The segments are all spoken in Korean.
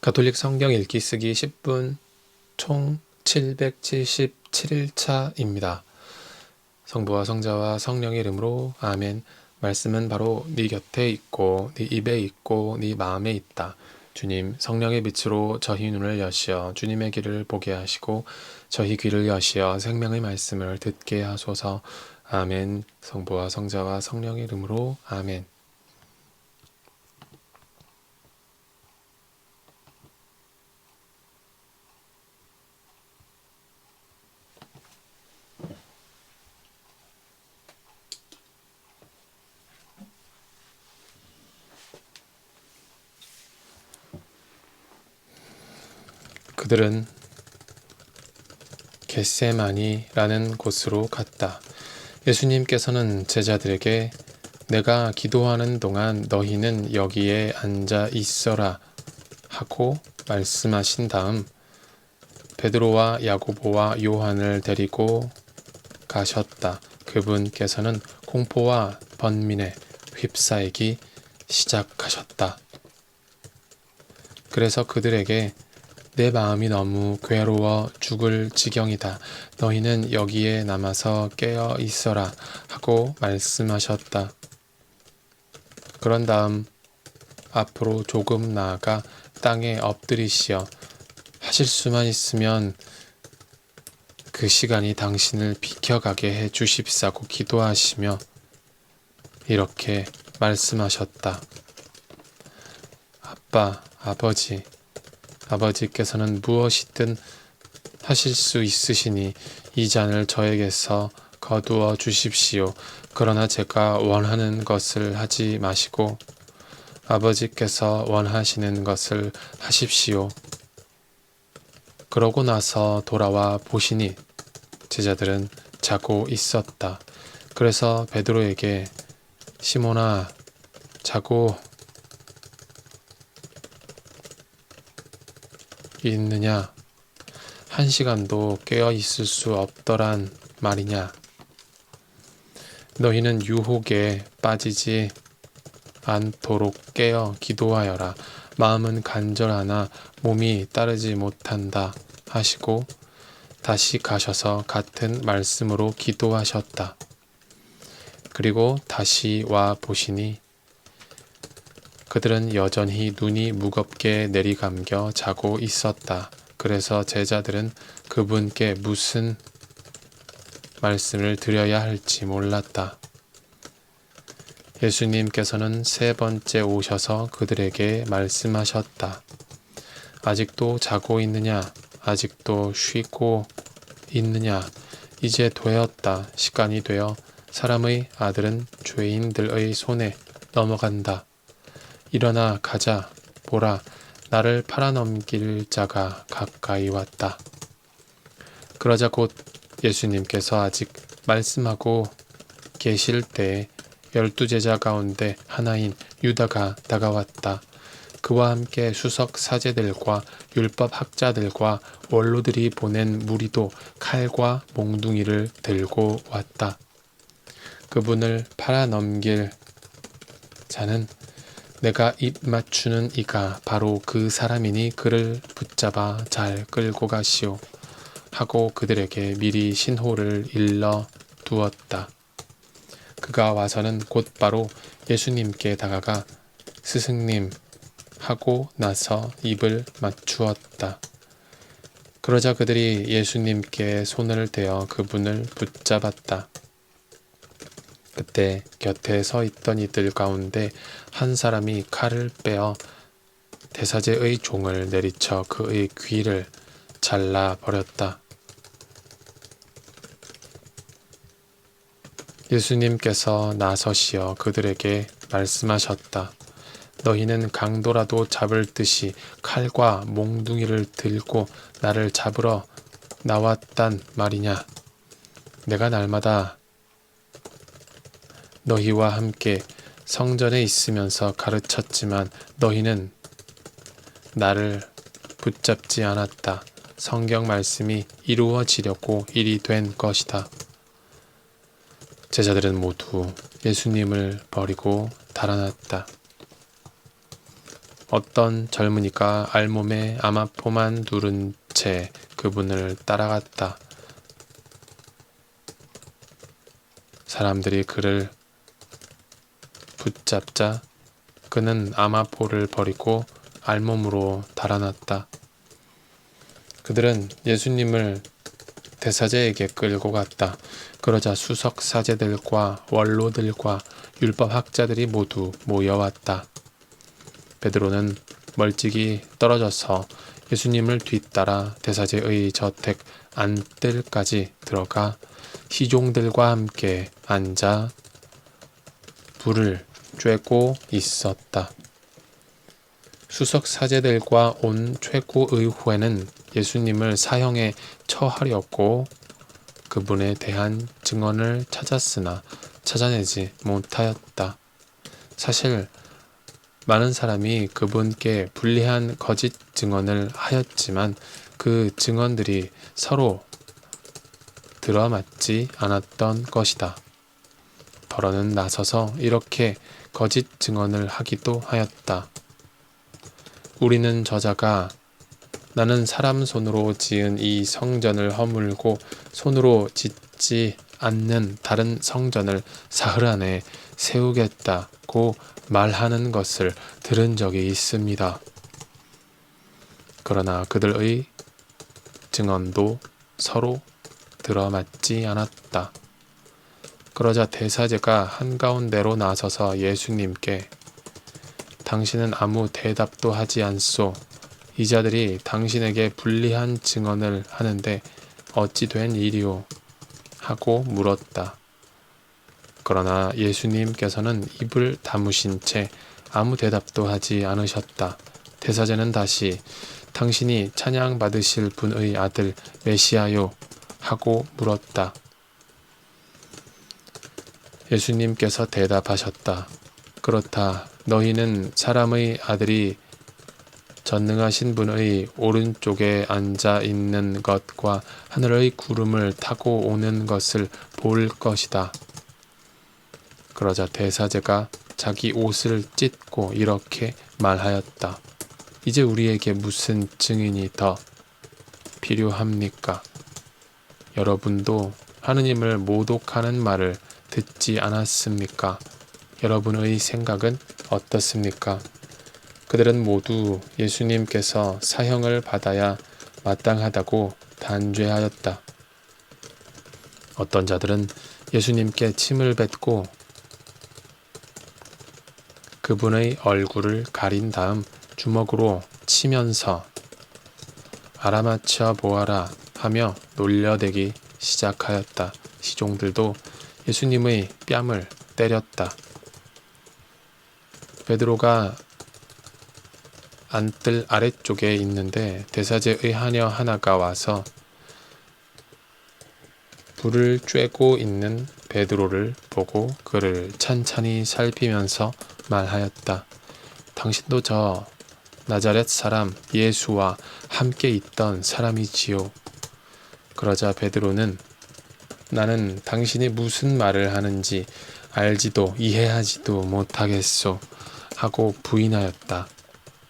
가톨릭 성경 읽기 쓰기 10분 총 777일차입니다. 성부와 성자와 성령의 이름으로 아멘. 말씀은 바로 네 곁에 있고 네 입에 있고 네 마음에 있다. 주님, 성령의 빛으로 저희 눈을 여시어 주님의 길을 보게 하시고 저희 귀를 여시어 생명의 말씀을 듣게 하소서. 아멘. 성부와 성자와 성령의 이름으로 아멘. 그들은 겟세마니라는 곳으로 갔다. 예수님께서는 제자들에게 내가 기도하는 동안 너희는 여기에 앉아 있어라 하고 말씀하신 다음 베드로와 야고보와 요한을 데리고 가셨다. 그분께서는 공포와 번민에 휩싸이기 시작하셨다. 그래서 그들에게 내 마음이 너무 괴로워 죽을 지경이다. 너희는 여기에 남아서 깨어 있어라 하고 말씀하셨다. 그런 다음 앞으로 조금 나아가 땅에 엎드리시어 하실 수만 있으면 그 시간이 당신을 비켜가게 해 주십사고 기도하시며 이렇게 말씀하셨다. 아빠, 아버지께서는 무엇이든 하실 수 있으시니 이 잔을 저에게서 거두어 주십시오. 그러나 제가 원하는 것을 하지 마시고 아버지께서 원하시는 것을 하십시오. 그러고 나서 돌아와 보시니 제자들은 자고 있었다. 그래서 베드로에게 시몬아, 자고 있느냐? 1시간도 깨어 있을 수 없더란 말이냐? 너희는 유혹에 빠지지 않도록 깨어 기도하여라. 마음은 간절하나 몸이 따르지 못한다 하시고 다시 가셔서 같은 말씀으로 기도하셨다. 그리고 다시 와 보시니 그들은 여전히 눈이 무겁게 내리감겨 자고 있었다. 그래서 제자들은 그분께 무슨 말씀을 드려야 할지 몰랐다. 예수님께서는 3번째 오셔서 그들에게 말씀하셨다. 아직도 자고 있느냐? 아직도 쉬고 있느냐? 이제 되었다. 시간이 되어 사람의 아들은 죄인들의 손에 넘어간다. 일어나 가자. 보라, 나를 팔아넘길 자가 가까이 왔다. 그러자 곧 예수님께서 아직 말씀하고 계실 때에 12제자 가운데 하나인 유다가 다가왔다. 그와 함께 수석 사제들과 율법 학자들과 원로들이 보낸 무리도 칼과 몽둥이를 들고 왔다. 그분을 팔아넘길 자는 내가 입 맞추는 이가 바로 그 사람이니 그를 붙잡아 잘 끌고 가시오 하고 그들에게 미리 신호를 일러 두었다. 그가 와서는 곧바로 예수님께 다가가 스승님 하고 나서 입을 맞추었다. 그러자 그들이 예수님께 손을 대어 그분을 붙잡았다. 그때 곁에 서 있던 이들 가운데 한 사람이 칼을 빼어 대사제의 종을 내리쳐 그의 귀를 잘라 버렸다. 예수님께서 나서시어 그들에게 말씀하셨다. 너희는 강도라도 잡을 듯이 칼과 몽둥이를 들고 나를 잡으러 나왔단 말이냐? 내가 날마다 너희와 함께 성전에 있으면서 가르쳤지만 너희는 나를 붙잡지 않았다. 성경 말씀이 이루어지려고 일이 된 것이다. 제자들은 모두 예수님을 버리고 달아났다. 어떤 젊은이가 알몸에 아마포만 두른 채 그분을 따라갔다. 사람들이 그를 붙잡자 그는 아마포를 버리고 알몸으로 달아났다. 그들은 예수님을 대사제에게 끌고 갔다. 그러자 수석 사제들과 원로들과 율법학자들이 모두 모여왔다. 베드로는 멀찍이 떨어져서 예수님을 뒤따라 대사제의 저택 안뜰까지 들어가 시종들과 함께 앉아 불을 쬐고 있었다. 수석 사제들과 온 최고의회는 예수님을 사형에 처하려고 그분에 대한 증언을 찾았으나 찾아내지 못하였다. 사실 많은 사람이 그분께 불리한 거짓 증언을 하였지만 그 증언들이 서로 들어맞지 않았던 것이다. 더러는 나서서 이렇게 거짓 증언을 하기도 하였다. 우리는 저자가 나는 사람 손으로 지은 이 성전을 허물고 손으로 짓지 않는 다른 성전을 사흘 안에 세우겠다고 말하는 것을 들은 적이 있습니다. 그러나 그들의 증언도 서로 들어맞지 않았다. 그러자 대사제가 한가운데로 나서서 예수님께 당신은 아무 대답도 하지 않소. 이 자들이 당신에게 불리한 증언을 하는데 어찌 된 일이오? 하고 물었다. 그러나 예수님께서는 입을 다무신 채 아무 대답도 하지 않으셨다. 대사제는 다시 당신이 찬양받으실 분의 아들 메시아요? 하고 물었다. 예수님께서 대답하셨다. 그렇다. 너희는 사람의 아들이 전능하신 분의 오른쪽에 앉아 있는 것과 하늘의 구름을 타고 오는 것을 볼 것이다. 그러자 대사제가 자기 옷을 찢고 이렇게 말하였다. 이제 우리에게 무슨 증인이 더 필요합니까? 여러분도 하느님을 모독하는 말을 듣지 않았습니까? 여러분의 생각은 어떻습니까? 그들은 모두 예수님께서 사형을 받아야 마땅하다고 단죄하였다. 어떤 자들은 예수님께 침을 뱉고 그분의 얼굴을 가린 다음 주먹으로 치면서 알아맞혀 보아라 하며 놀려대기 시작하였다. 시종들도 예수님의 뺨을 때렸다. 베드로가 안뜰 아래쪽에 있는데 대사제의 하녀 하나가 와서 불을 쬐고 있는 베드로를 보고 그를 찬찬히 살피면서 말하였다. 당신도 저 나자렛 사람 예수와 함께 있던 사람이지요. 그러자 베드로는 나는 당신이 무슨 말을 하는지 알지도 이해하지도 못하겠소 하고 부인하였다.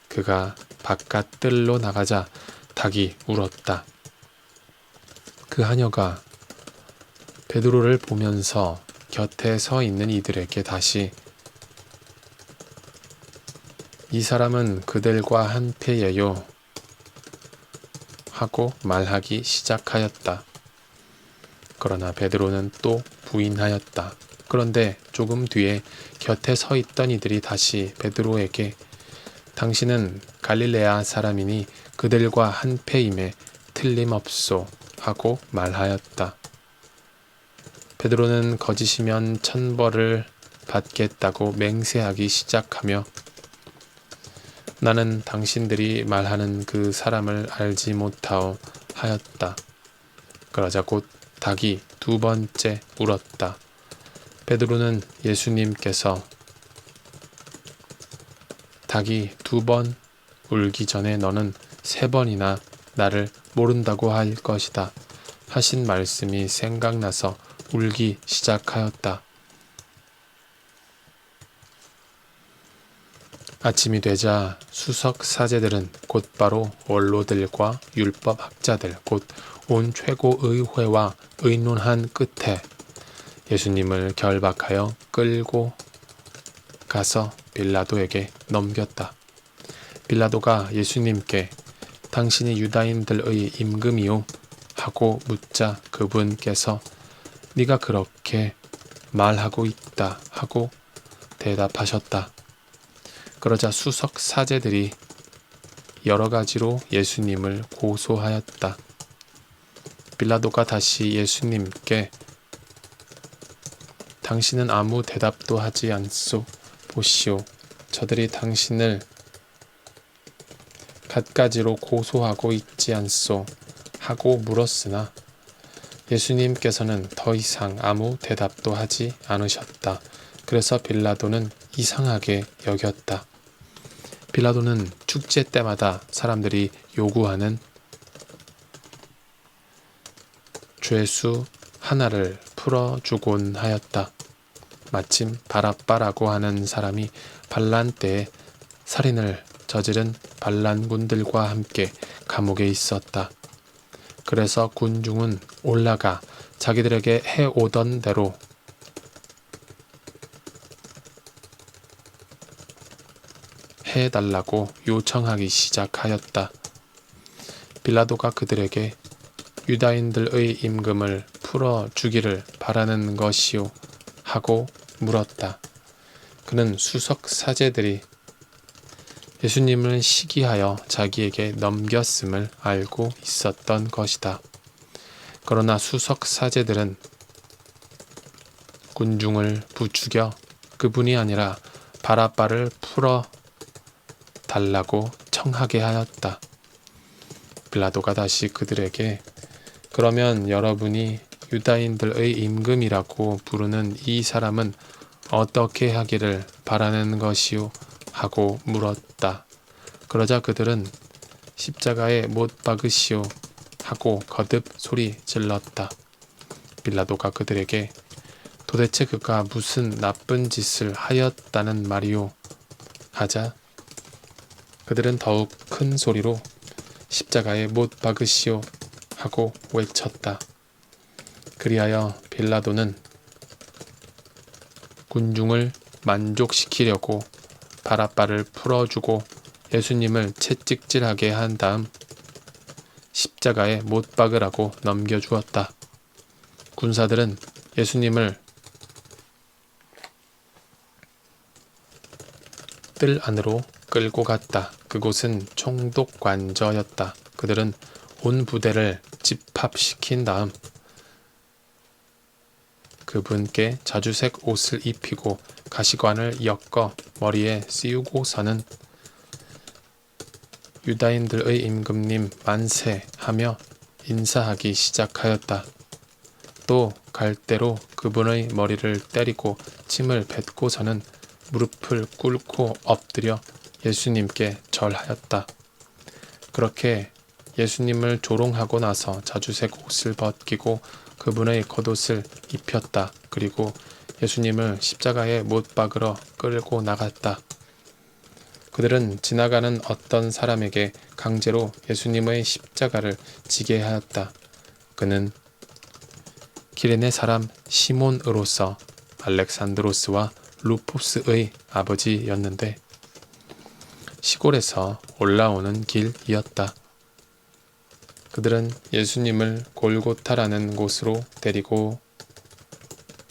그가 바깥 뜰로 나가자 닭이 울었다. 그 하녀가 베드로를 보면서 곁에 서 있는 이들에게 다시 이 사람은 그들과 한패예요 하고 말하기 시작하였다. 그러나 베드로는 또 부인하였다. 그런데 조금 뒤에 곁에 서 있던 이들이 다시 베드로에게 당신은 갈릴레아 사람이니 그들과 한패임에 틀림없소 하고 말하였다. 베드로는 거짓이면 천벌을 받겠다고 맹세하기 시작하며 나는 당신들이 말하는 그 사람을 알지 못하오 하였다. 그러자 곧 닭이 두 번째 울었다. 베드로는 예수님께서 닭이 두 번 울기 전에 너는 세 번이나 나를 모른다고 할 것이다 하신 말씀이 생각나서 울기 시작하였다. 아침이 되자 수석 사제들은 곧바로 원로들과 율법학자들 곧 온 최고의회와 의논한 끝에 예수님을 결박하여 끌고 가서 빌라도에게 넘겼다. 빌라도가 예수님께 당신이 유다인들의 임금이요? 하고 묻자 그분께서 네가 그렇게 말하고 있다 하고 대답하셨다. 그러자 수석 사제들이 여러 가지로 예수님을 고소하였다. 빌라도가 다시 예수님께 당신은 아무 대답도 하지 않소. 보시오. 저들이 당신을 갖가지로 고소하고 있지 않소. 하고 물었으나 예수님께서는 더 이상 아무 대답도 하지 않으셨다. 그래서 빌라도는 이상하게 여겼다. 빌라도는 축제 때마다 사람들이 요구하는 죄수 하나를 풀어주곤 하였다. 마침 바라빠라고 하는 사람이 반란 때에 살인을 저지른 반란군들과 함께 감옥에 있었다. 그래서 군중은 올라가 자기들에게 해오던 대로 해달라고 요청하기 시작하였다. 빌라도가 그들에게 유다인들의 임금을 풀어주기를 바라는 것이요? 하고 물었다. 그는 수석 사제들이 예수님을 시기하여 자기에게 넘겼음을 알고 있었던 것이다. 그러나 수석 사제들은 군중을 부추겨 그분이 아니라 바라빠를 풀어 달라고 청하게 하였다. 빌라도가 다시 그들에게 그러면 여러분이 유다인들의 임금이라고 부르는 이 사람은 어떻게 하기를 바라는 것이요? 하고 물었다. 그러자 그들은 십자가에 못 박으시오 하고 거듭 소리 질렀다. 빌라도가 그들에게 도대체 그가 무슨 나쁜 짓을 하였다는 말이오? 하자 그들은 더욱 큰 소리로 십자가에 못 박으시오 하고 외쳤다. 그리하여 빌라도는 군중을 만족시키려고 바라빠를 풀어주고 예수님을 채찍질하게 한 다음 십자가에 못 박으라고 넘겨주었다. 군사들은 예수님을 뜰 안으로 끌고 갔다. 그곳은 총독관저였다. 그들은 온 부대를 집합시킨 다음 그분께 자주색 옷을 입히고 가시관을 엮어 머리에 씌우고서는 유다인들의 임금님 만세 하며 인사하기 시작하였다. 또 갈대로 그분의 머리를 때리고 침을 뱉고서는 무릎을 꿇고 엎드려 예수님께 절하였다. 그렇게 예수님을 조롱하고 나서 자주색 옷을 벗기고 그분의 겉옷을 입혔다. 그리고 예수님을 십자가에 못 박으러 끌고 나갔다. 그들은 지나가는 어떤 사람에게 강제로 예수님의 십자가를 지게 하였다. 그는 기레네 사람 시몬으로서 알렉산드로스와 루포스의 아버지였는데 시골에서 올라오는 길이었다. 그들은 예수님을 골고타라는 곳으로 데리고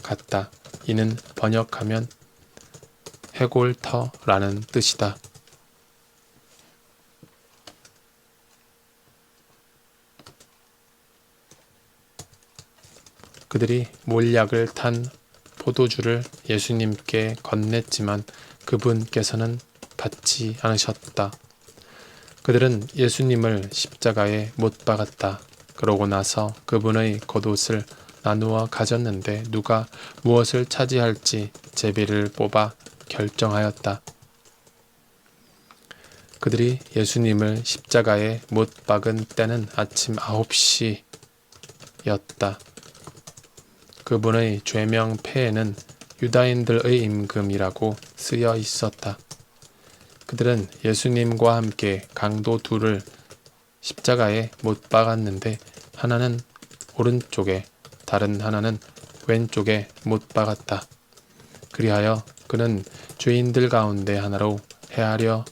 갔다. 이는 번역하면 해골터라는 뜻이다. 그들이 몰약을 탄 포도주를 예수님께 건넸지만 그분께서는 받지 않으셨다. 그들은 예수님을 십자가에 못 박았다. 그러고 나서 그분의 겉옷을 나누어 가졌는데 누가 무엇을 차지할지 제비를 뽑아 결정하였다. 그들이 예수님을 십자가에 못 박은 때는 아침 9시였다. 그분의 죄명패에는 유다인들의 임금이라고 쓰여 있었다. 그들은 예수님과 함께 강도 둘을 십자가에 못 박았는데 하나는 오른쪽에 다른 하나는 왼쪽에 못 박았다. 그리하여 그는 죄인들 가운데 하나로 헤아려졌다는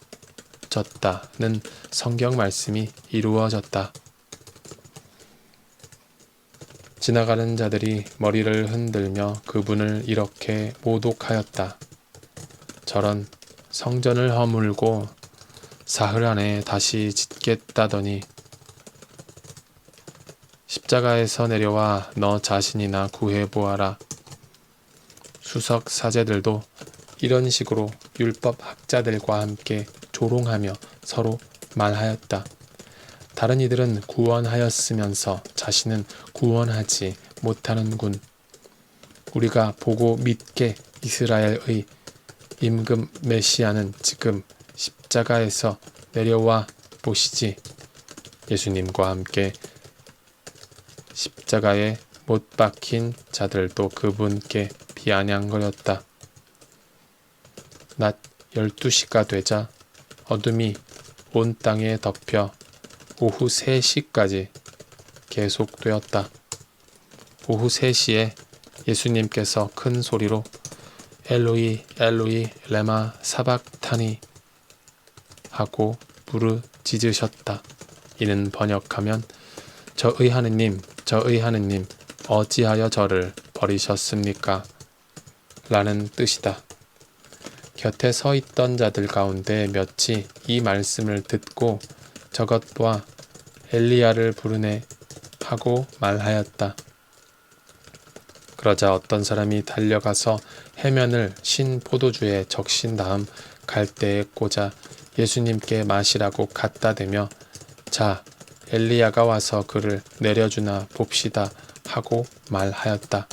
성경 말씀이 이루어졌다. 지나가는 자들이 머리를 흔들며 그분을 이렇게 모독하였다. 저런 성전을 허물고 사흘 안에 다시 짓겠다더니 십자가에서 내려와 너 자신이나 구해보아라. 수석 사제들도 이런 식으로 율법 학자들과 함께 조롱하며 서로 말하였다. 다른 이들은 구원하였으면서 자신은 구원하지 못하는군. 우리가 보고 믿게 이스라엘의 임금 메시아는 지금 십자가에서 내려와 보시지. 예수님과 함께 십자가에 못 박힌 자들도 그분께 비아냥거렸다. 낮 12시가 되자 어둠이 온 땅에 덮여 오후 3시까지 계속되었다. 오후 3시에 예수님께서 큰 소리로 엘로이 엘로이 레마 사박타니 하고 부르짖으셨다. 이는 번역하면 저의 하느님 어찌하여 저를 버리셨습니까? 라는 뜻이다. 곁에 서 있던 자들 가운데 몇이 이 말씀을 듣고 저것 봐 엘리야를 부르네 하고 말하였다. 그러자 어떤 사람이 달려가서 해면을 신 포도주에 적신 다음 갈대에 꽂아 예수님께 마시라고 갖다 대며 자 엘리야가 와서 그를 내려주나 봅시다 하고 말하였다.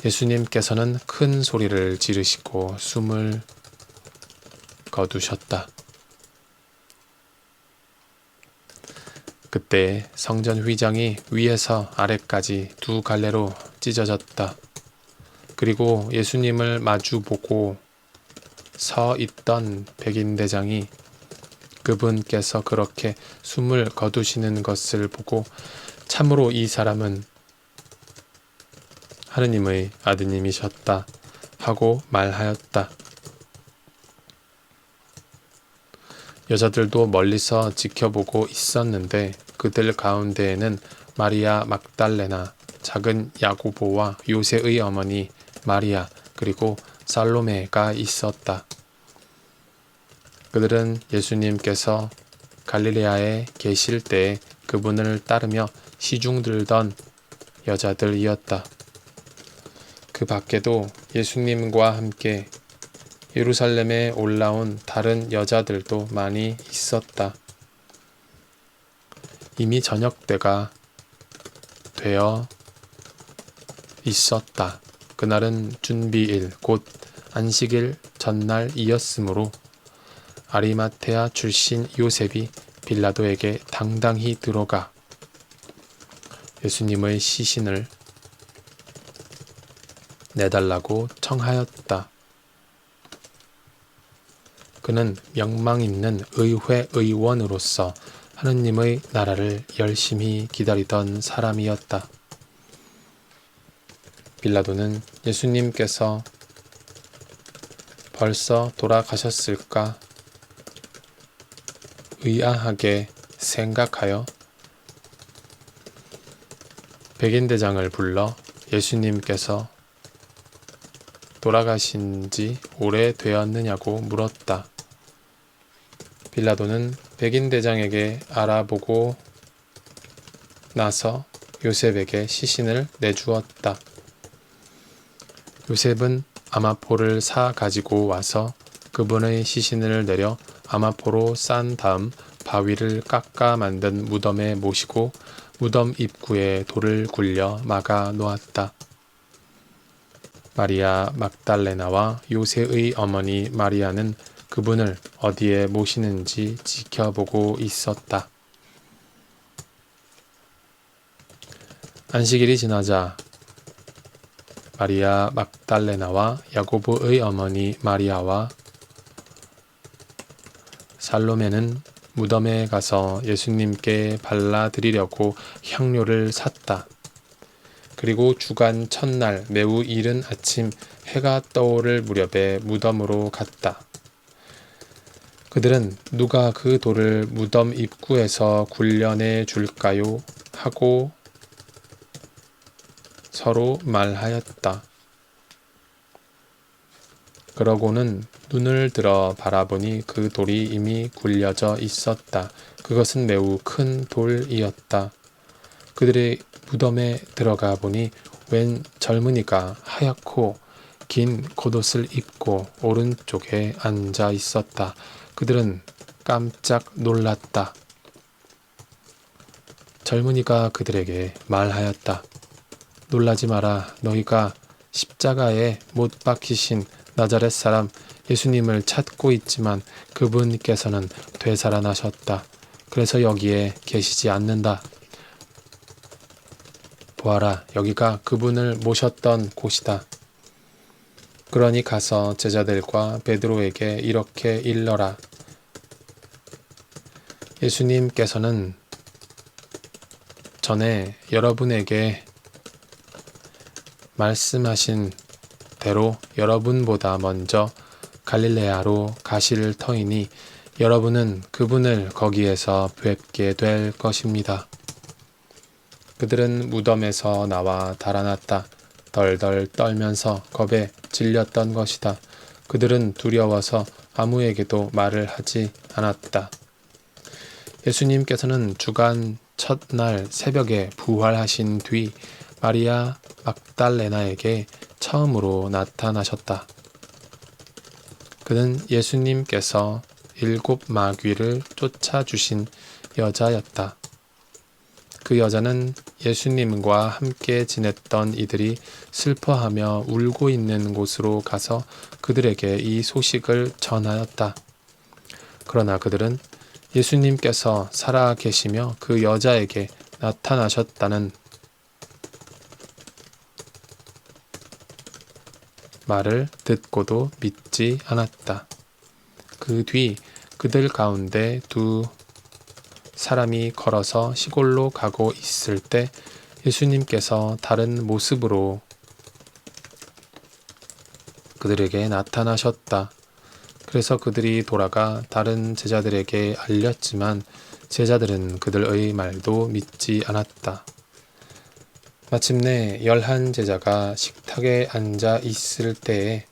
예수님께서는 큰 소리를 지르시고 숨을 거두셨다. 그때 성전 휘장이 위에서 아래까지 2갈래로 찢어졌다. 그리고 예수님을 마주보고 서 있던 백인대장이 그분께서 그렇게 숨을 거두시는 것을 보고 참으로 이 사람은 하느님의 아드님이셨다 하고 말하였다. 여자들도 멀리서 지켜보고 있었는데 그들 가운데에는 마리아 막달레나, 작은 야고보와 요새의 어머니 마리아 그리고 살로메가 있었다. 그들은 예수님께서 갈릴레아에 계실 때에 그분을 따르며 시중 들던 여자들이었다. 그 밖에도 예수님과 함께 예루살렘에 올라온 다른 여자들도 많이 있었다. 이미 저녁 때가 되어 있었다. 그날은 준비일 곧 안식일 전날이었으므로 아리마테아 출신 요셉이 빌라도에게 당당히 들어가 예수님의 시신을 내달라고 청하였다. 그는 명망 있는 의회 의원으로서 하느님의 나라를 열심히 기다리던 사람이었다. 빌라도는 예수님께서 벌써 돌아가셨을까 의아하게 생각하여 백인대장을 불러 예수님께서 돌아가신 지 오래되었느냐고 물었다. 빌라도는 백인대장에게 알아보고 나서 요셉에게 시신을 내주었다. 요셉은 아마포를 사 가지고 와서 그분의 시신을 내려 아마포로 싼 다음 바위를 깎아 만든 무덤에 모시고 무덤 입구에 돌을 굴려 막아 놓았다. 마리아 막달레나와 요새의 어머니 마리아는 그분을 어디에 모시는지 지켜보고 있었다. 안식일이 지나자 마리아 막달레나와 야고보의 어머니 마리아와 살로메는 무덤에 가서 예수님께 발라드리려고 향료를 샀다. 그리고 주간 첫날 매우 이른 아침 해가 떠오를 무렵에 무덤으로 갔다. 그들은 누가 그 돌을 무덤 입구에서 굴려내 줄까요? 하고 서로 말하였다. 그러고는 눈을 들어 바라보니 그 돌이 이미 굴려져 있었다. 그것은 매우 큰 돌이었다. 그들의 무덤에 들어가 보니 웬 젊은이가 하얗고 긴 겉옷을 입고 오른쪽에 앉아 있었다. 그들은 깜짝 놀랐다. 젊은이가 그들에게 말하였다. 놀라지 마라. 너희가 십자가에 못 박히신 나자렛 사람 예수님을 찾고 있지만 그분께서는 되살아나셨다. 그래서 여기에 계시지 않는다. 보아라, 여기가 그분을 모셨던 곳이다. 그러니 가서 제자들과 베드로에게 이렇게 일러라. 예수님께서는 전에 여러분에게 말씀하신 대로 여러분보다 먼저 갈릴레아로 가실 터이니 여러분은 그분을 거기에서 뵙게 될 것입니다. 그들은 무덤에서 나와 달아났다. 덜덜 떨면서 겁에 질렸던 것이다. 그들은 두려워서 아무에게도 말을 하지 않았다. 예수님께서는 주간 첫날 새벽에 부활하신 뒤 마리아 막달레나에게 처음으로 나타나셨다. 그는 예수님께서 7 마귀를 쫓아주신 여자였다. 그 여자는 예수님과 함께 지냈던 이들이 슬퍼하며 울고 있는 곳으로 가서 그들에게 이 소식을 전하였다. 그러나 그들은 예수님께서 살아 계시며 그 여자에게 나타나셨다는 말을 듣고도 믿지 않았다. 그 뒤 그들 가운데 2 사람이 걸어서 시골로 가고 있을 때 예수님께서 다른 모습으로 그들에게 나타나셨다. 그래서 그들이 돌아가 다른 제자들에게 알렸지만 제자들은 그들의 말도 믿지 않았다. 마침내 11 제자가 식탁에 앉아 있을 때에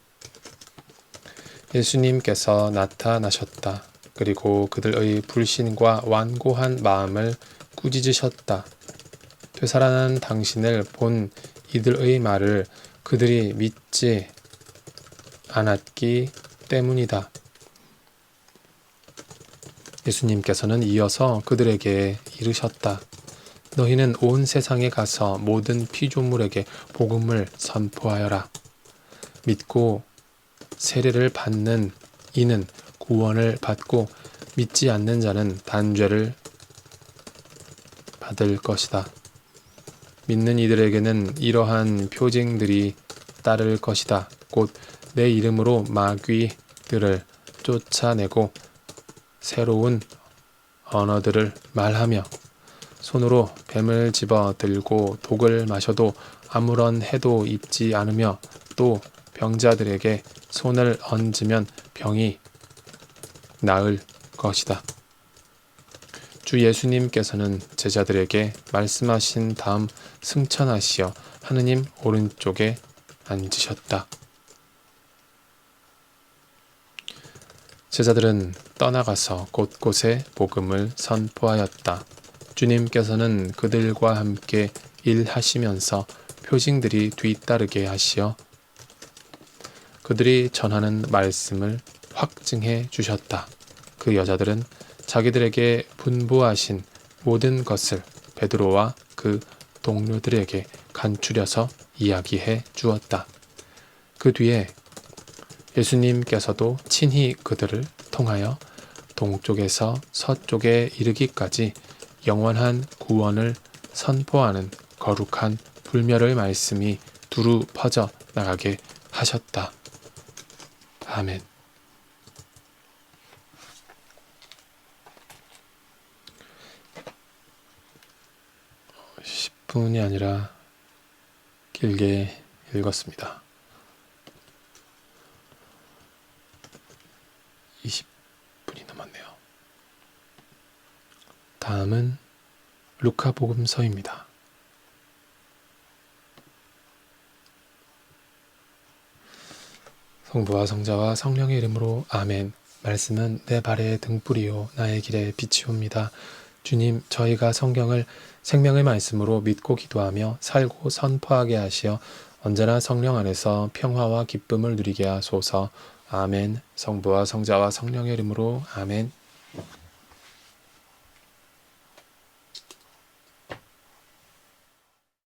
예수님께서 나타나셨다. 그리고 그들의 불신과 완고한 마음을 꾸짖으셨다. 되살아난 당신을 본 이들의 말을 그들이 믿지 않았기 때문이다. 예수님께서는 이어서 그들에게 이르셨다. 너희는 온 세상에 가서 모든 피조물에게 복음을 선포하여라. 믿고 세례를 받는 이는 구원을 받고 믿지 않는 자는 단죄를 받을 것이다. 믿는 이들에게는 이러한 표징들이 따를 것이다. 곧 내 이름으로 마귀들을 쫓아내고 새로운 언어들을 말하며 손으로 뱀을 집어 들고 독을 마셔도 아무런 해도 입지 않으며 또 병자들에게 손을 얹으면 병이 나을 것이다. 주 예수님께서는 제자들에게 말씀하신 다음 승천하시어 하느님 오른쪽에 앉으셨다. 제자들은 떠나가서 곳곳에 복음을 선포하였다. 주님께서는 그들과 함께 일하시면서 표징들이 뒤따르게 하시어 그들이 전하는 말씀을 확증해 주셨다. 그 여자들은 자기들에게 분부하신 모든 것을 베드로와 그 동료들에게 간추려서 이야기해 주었다. 그 뒤에 예수님께서도 친히 그들을 통하여 동쪽에서 서쪽에 이르기까지 영원한 구원을 선포하는 거룩한 불멸의 말씀이 두루 퍼져 나가게 하셨다. 아멘. 뿐이 아니라 길게 읽었습니다. 20분이 넘었네요. 다음은 루카복음서입니다. 성부와 성자와 성령의 이름으로 아멘. 말씀은 내 발의 등불이요 나의 길의 빛이옵니다. 주님, 저희가 성경을 생명의 말씀으로 믿고 기도하며 살고 선포하게 하시어 언제나 성령 안에서 평화와 기쁨을 누리게 하소서. 아멘. 성부와 성자와 성령의 이름으로 아멘.